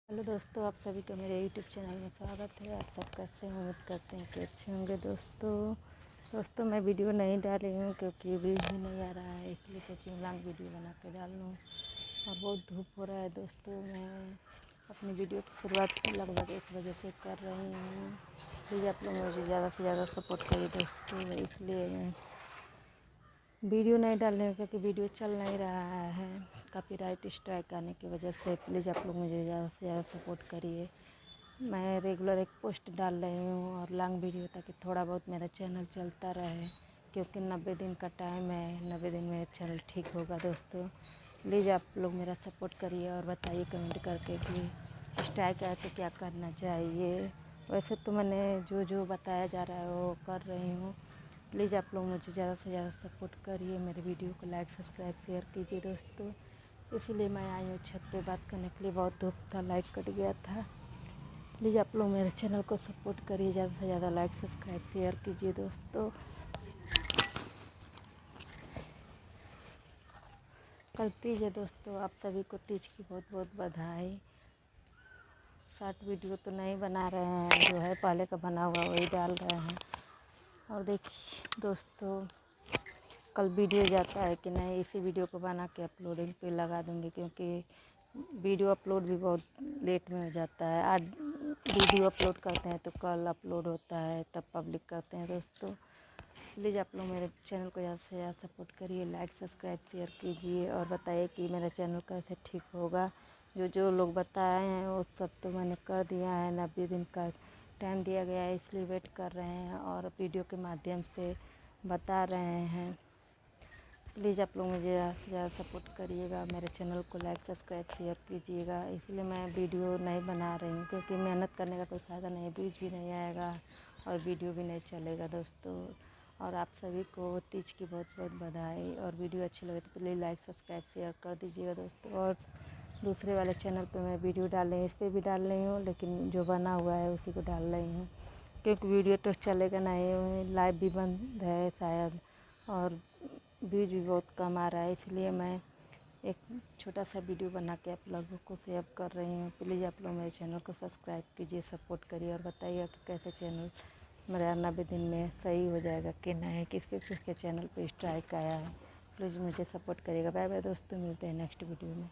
Hello दोस्तों, आप सभी का मेरे यूट्यूब चैनल में स्वागत है। आप सब कैसे हैं? उम्मीद करते हैं कि अच्छे होंगे। दोस्तों मैं वीडियो नहीं डाल रही हूँ क्योंकि व्यूज़ भी नहीं आ रहा है, इसलिए सोची लॉन्ग वीडियो बना के डाल लूँ। और बहुत धूप हो रहा है दोस्तों। मैं अपनी वीडियो की शुरुआत लगभग 1 बजे से कर रही हूँ। प्लीज़ आप लोग मुझे ज़्यादा से ज़्यादा सपोर्ट करिए दोस्तों। इसलिए मैं वीडियो नहीं डाल रहे हैं क्योंकि वीडियो चल नहीं रहा है, कॉपीराइट स्ट्राइक आने की वजह से। प्लीज़ आप लोग मुझे ज़्यादा से ज़्यादा सपोर्ट करिए। मैं रेगुलर एक पोस्ट डाल रही हूँ और लॉन्ग वीडियो, ताकि थोड़ा बहुत मेरा चैनल चलता रहे, क्योंकि 90 दिन का टाइम है। 90 दिन में चैनल ठीक होगा दोस्तों। प्लीज़ आप लोग मेरा सपोर्ट करिए और बताइए कमेंट करके कि स्ट्राइक आए तो क्या करना चाहिए। वैसे तो मैंने जो बताया जा रहा है वो कर रही हूँ। प्लीज़ आप लोग मुझे ज़्यादा से ज़्यादा सपोर्ट करिए। मेरे वीडियो को लाइक सब्सक्राइब शेयर कीजिए दोस्तों। इसीलिए मैं आई हूँ छत पे बात करने के लिए। बहुत धूप था, लाइट कट गया था। प्लीज़ आप लोग मेरे चैनल को सपोर्ट करिए, ज़्यादा से ज़्यादा लाइक सब्सक्राइब शेयर कीजिए दोस्तों। कल तीज है दोस्तों, आप सभी को तीज की बहुत बहुत बधाई। शॉर्ट वीडियो तो नहीं बना रहे हैं, जो है पहले का बना हुआ वही डाल रहे हैं। और देखिए दोस्तों, कल वीडियो जाता है कि नहीं, इसी वीडियो को बना के अपलोडिंग पे लगा दूँगी, क्योंकि वीडियो अपलोड भी बहुत लेट में हो जाता है। आज वीडियो अपलोड करते हैं तो कल अपलोड होता है, तब पब्लिक करते हैं दोस्तों। प्लीज़ आप लोग मेरे चैनल को ज़्यादा से ज़्यादा सपोर्ट करिए, लाइक सब्सक्राइब शेयर कीजिए और बताइए कि मेरा चैनल कैसे ठीक होगा। जो लोग बताए हैं वो सब तो मैंने कर दिया है। 90 दिन का टाइम दिया गया है, इसलिए वेट कर रहे हैं और वीडियो के माध्यम से बता रहे हैं। प्लीज़ आप लोग मुझे ज़्यादा से ज़्यादा सपोर्ट करिएगा, मेरे चैनल को लाइक सब्सक्राइब शेयर कीजिएगा। इसलिए मैं वीडियो नहीं बना रही हूँ, क्योंकि मेहनत करने का कोई फ़ायदा नहीं है। व्यूज़ भी नहीं आएगा और वीडियो भी नहीं चलेगा दोस्तों। और आप सभी को तीज की बहुत बहुत बधाई। और वीडियो अच्छी लगे तो प्लीज़ लाइक सब्सक्राइब शेयर कर दीजिएगा दोस्तों। और दूसरे वाले चैनल पे मैं वीडियो डाल रही हूँ, इस पर भी डाल रही हूँ, लेकिन जो बना हुआ है उसी को डाल रही हूँ, क्योंकि वीडियो तो चलेगा नहीं, लाइव भी बंद है शायद, और व्यूज भी बहुत कम आ रहा है। इसलिए मैं एक छोटा सा वीडियो बना के आप लोगों को शेयर कर रही हूँ। प्लीज़ आप लोग मेरे चैनल को सब्सक्राइब कीजिए, सपोर्ट करिए और बताइए कि कैसे चैनल मेरा 90 दिन में सही हो जाएगा कि नहीं, किसके चैनल पे स्ट्राइक आया है। प्लीज़ मुझे सपोर्ट करिएगा। बाय बाय दोस्तों, मिलते हैं नेक्स्ट वीडियो में।